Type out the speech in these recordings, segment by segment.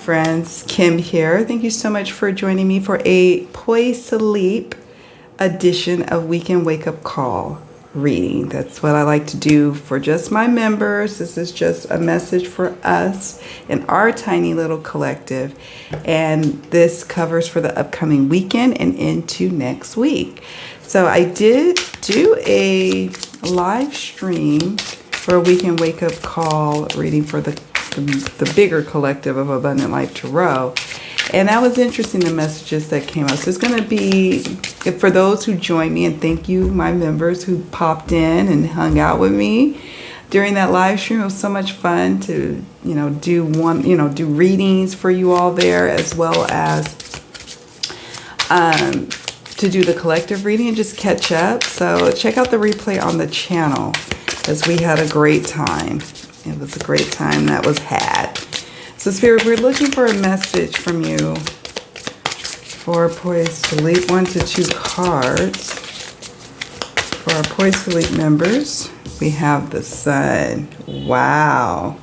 friends. Kim here. Thank you so much for joining me for a Poised to Sleep edition of Weekend Wakeup Call reading. That's what I like to do for just my members. This is just a message for us in our tiny little collective. And this covers for the upcoming weekend and into next week. So I did do a live stream for a Weekend Wakeup Call reading for the bigger collective of Abundant Life Tarot. And that was interesting, the messages that came out. So it's going to be, for those who joined me, and thank you, my members who popped in and hung out with me during that live stream. It was so much fun to, do readings for you all there, as well as to do the collective reading and just catch up. So check out the replay on the channel, as we had a great time. It was a great time that was had. So Spirit, we're looking for a message from you for Poised to Sleep. 1 to 2 cards. For our Poised to Sleep members, we have the Sun. Wow.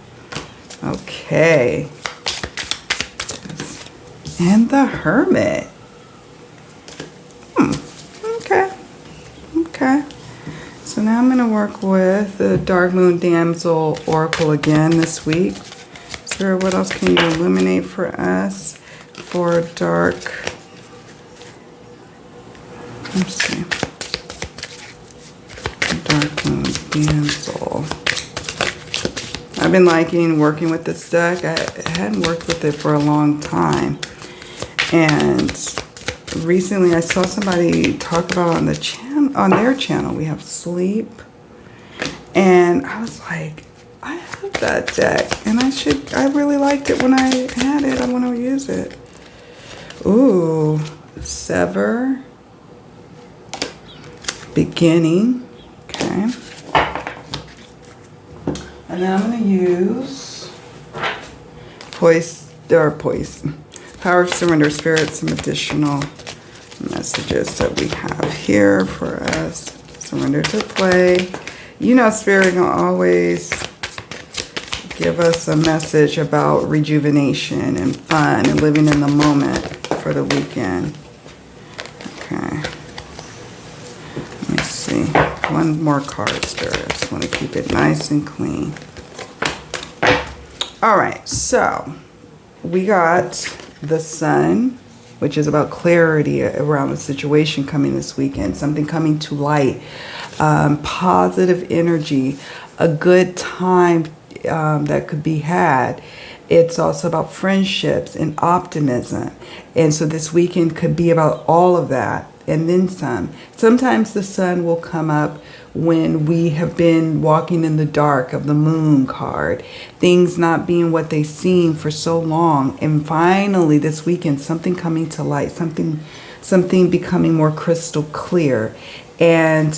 Okay. And the Hermit. Okay. So now I'm going to work with the Dark Moon Damsel Oracle again this week. Spirit, what else can you illuminate for us for Dark? Let's see. Dark Moon Damsel. I've been liking working with this deck. I hadn't worked with it for a long time. And recently I saw somebody talk about on the channel, on their channel, we have Sleep. And I was like, I have that deck, and I really liked it when I had it. I want to use it. Ooh, Sever. Beginning. Okay. And then I'm going to use Power of Surrender Spirit, some additional messages that we have here for us. Surrender to play. You know, Spirit will always give us a message about rejuvenation and fun and living in the moment for the weekend. Okay. Let me see. One more card, Spirit. I just want to keep it nice and clean. All right. So we got the Sun, which is about clarity around the situation coming this weekend. Something coming to light. Positive energy. A good time that could be had. It's also about friendships and optimism. And so this weekend could be about all of that and then some. Sometimes the Sun will come up when we have been walking in the dark of the Moon card. Things not being what they seem for so long. And finally this weekend, something coming to light. Something becoming more crystal clear. And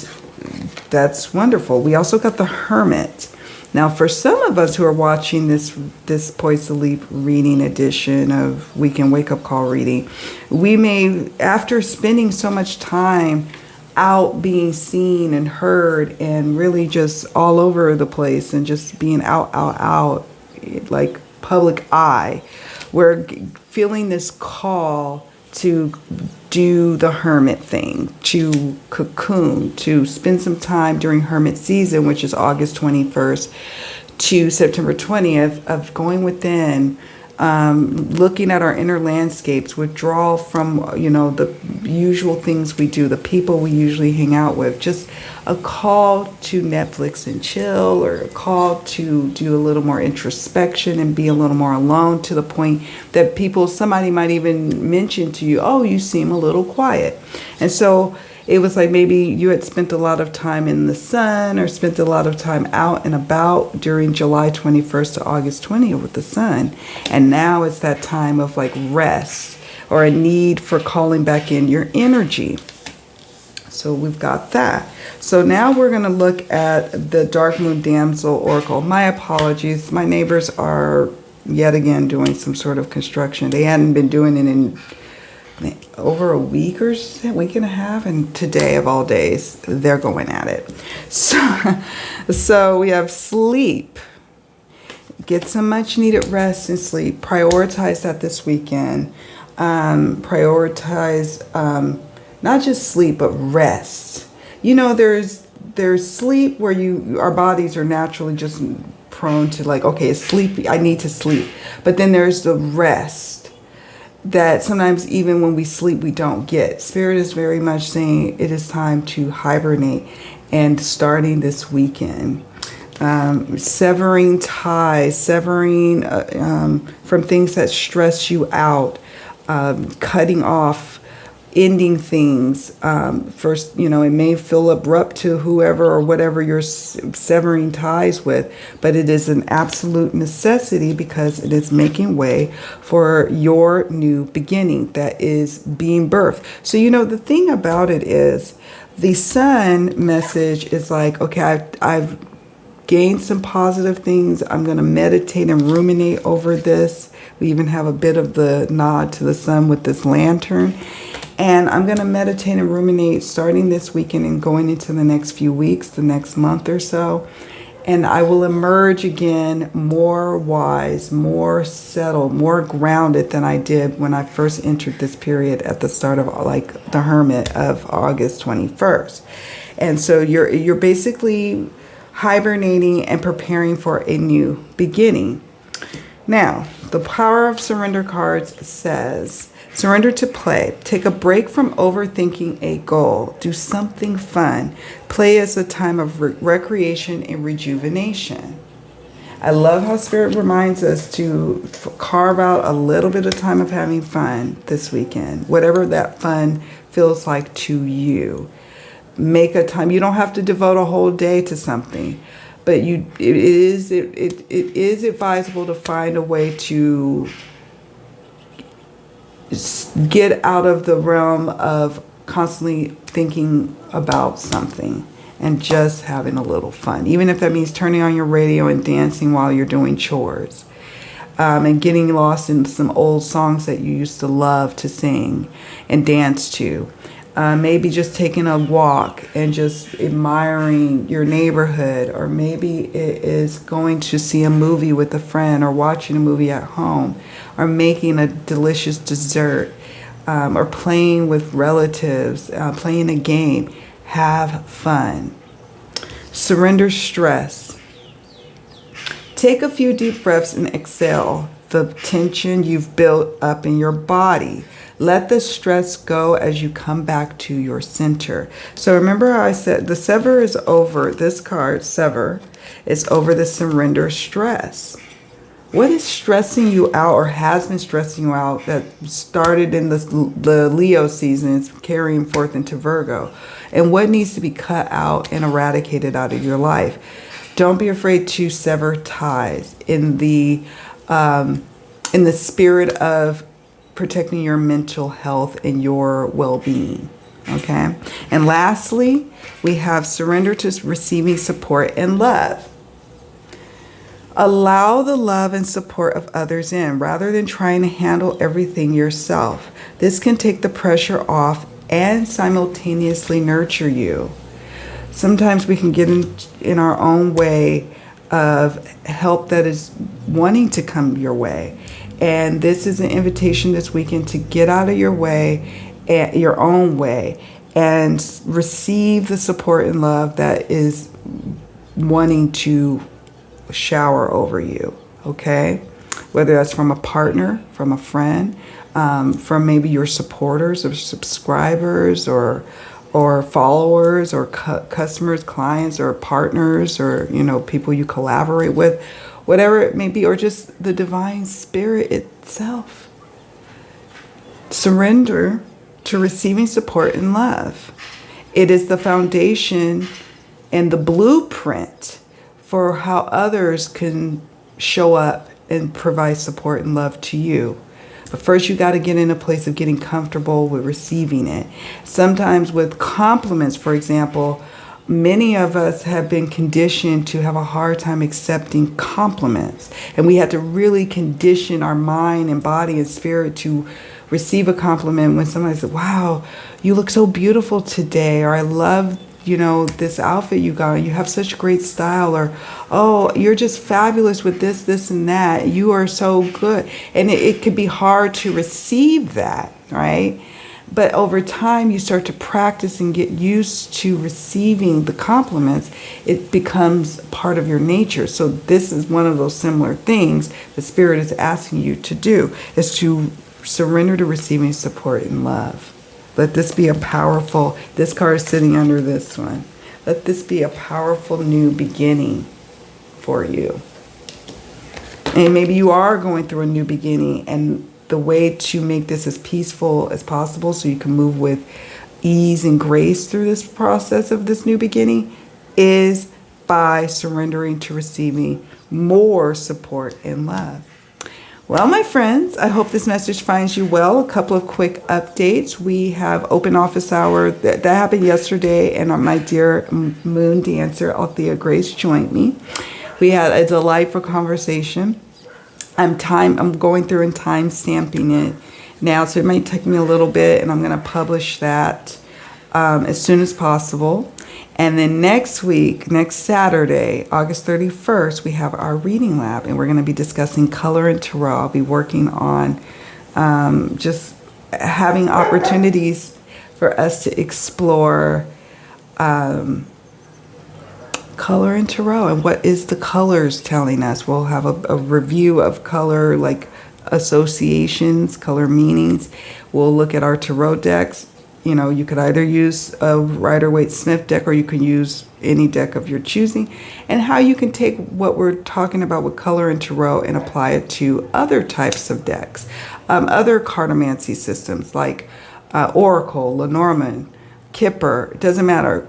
that's wonderful. We also got the Hermit. Now, for some of us who are watching this Poised to Sleep reading edition of Weekend Wakeup Call reading, we may, after spending so much time out being seen and heard and really just all over the place and just being out, like public eye, we're feeling this call to do the hermit thing, to cocoon, to spend some time during hermit season, which is August 21st to September 20th, of going within, looking at our inner landscapes, withdrawal from, the usual things we do, the people we usually hang out with, just a call to Netflix and chill, or a call to do a little more introspection and be a little more alone, to the point that somebody might even mention to you, oh, you seem a little quiet. And so it was like maybe you had spent a lot of time in the sun or spent a lot of time out and about during July 21st to August 20th with the Sun. And now it's that time of like rest or a need for calling back in your energy. So we've got that. So now we're going to look at the Dark Moon Damsel Oracle. My apologies. My neighbors are yet again doing some sort of construction. They hadn't been doing it in over a week or week and a half, and today of all days they're going at it. So we have Sleep. Get some much needed rest and sleep. Prioritize that this weekend. Prioritize not just sleep, but rest. You know, there's sleep where our bodies are naturally just prone to like, okay, it's sleepy, I need to sleep. But then there's the rest that sometimes even when we sleep, we don't get. Spirit is very much saying it is time to hibernate, and starting this weekend. Severing ties, severing from things that stress you out, cutting off, ending things. First, you know, it may feel abrupt to whoever or whatever you're severing ties with, but it is an absolute necessity because it is making way for your new beginning that is being birthed. So, you know, the thing about it is the sun message is like, okay, I've gained some positive things. I'm going to meditate and ruminate over this. We even have a bit of the nod to the sun with this lantern. And I'm going to meditate and ruminate starting this weekend and going into the next few weeks, the next month or so. And I will emerge again more wise, more settled, more grounded than I did when I first entered this period at the start of like the Hermit of August 21st. And so you're basically hibernating and preparing for a new beginning. Now, the Power of Surrender cards says, surrender to play. Take a break from overthinking a goal. Do something fun. Play is a time of recreation and rejuvenation. I love how Spirit reminds us to carve out a little bit of time of having fun this weekend, whatever that fun feels like to you. Make a time. You don't have to devote a whole day to something, but it is advisable to find a way to get out of the realm of constantly thinking about something and just having a little fun, even if that means turning on your radio and dancing while you're doing chores, and getting lost in some old songs that you used to love to sing and dance to. Maybe just taking a walk and just admiring your neighborhood, or maybe it is going to see a movie with a friend, or watching a movie at home, or making a delicious dessert, or playing with relatives, playing a game. Have fun. Surrender stress. Take a few deep breaths and exhale the tension you've built up in your body. Let the stress go as you come back to your center. So remember how I said the sever is over. This card, sever, is over the surrender stress. What is stressing you out or has been stressing you out that started in the Leo season, is carrying forth into Virgo? And what needs to be cut out and eradicated out of your life? Don't be afraid to sever ties in the spirit of protecting your mental health and your well-being. Okay. And lastly, we have surrender to receiving support and love. Allow the love and support of others in rather than trying to handle everything yourself. This can take the pressure off and simultaneously nurture you. Sometimes we can get in our own way of help that is wanting to come your way. And this is an invitation this weekend to get out of your way, your own way, and receive the support and love that is wanting to shower over you, okay? Whether that's from a partner, from a friend, from maybe your supporters or subscribers or followers or customers, clients, or partners, or, you know, people you collaborate with. Whatever it may be, or just the divine spirit itself. Surrender to receiving support and love. It is the foundation and the blueprint for how others can show up and provide support and love to you. But first, you got to get in a place of getting comfortable with receiving it. Sometimes with compliments, for example, many of us have been conditioned to have a hard time accepting compliments. And we had to really condition our mind and body and spirit to receive a compliment when somebody said, wow, you look so beautiful today, or I love you know, this outfit you got, you have such great style, or, oh, you're just fabulous with this, and that. You are so good. And it can be hard to receive that, right? But over time, you start to practice and get used to receiving the compliments. It becomes part of your nature. So this is one of those similar things the Spirit is asking you to do, is to surrender to receiving support and love. Let this be a powerful, this card is sitting under this one. Let this be a powerful new beginning for you. And maybe you are going through a new beginning, and the way to make this as peaceful as possible so you can move with ease and grace through this process of this new beginning is by surrendering to receiving more support and love. Well, my friends, I hope this message finds you well. A couple of quick updates. We have open office hour. That happened yesterday, and my dear moon dancer, Althea Grace, joined me. We had a delightful conversation. I'm going through and time stamping it now, so it might take me a little bit, and I'm going to publish that as soon as possible. And then next week, next Saturday, August 31st, we have our reading lab, and we're going to be discussing color and tarot. I'll be working on just having opportunities for us to explore color and tarot, and what is the colors telling us. We'll have a review of color, like associations, color meanings. We'll look at our tarot decks. You know, you could either use a Rider-Waite-Smith deck, or you can use any deck of your choosing, and how you can take what we're talking about with color and tarot and apply it to other types of decks, other cartomancy systems like Oracle, Lenormand, Kipper. It doesn't matter.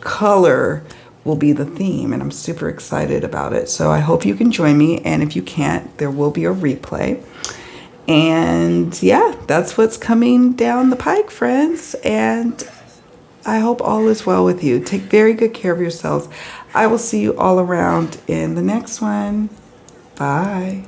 Color will be the theme, and I'm super excited about it. So I hope you can join me, and if you can't, there will be a replay. And yeah, that's what's coming down the pike, friends, and I hope all is well with you. Take very good care of yourselves. I will see you all around in the next one. Bye.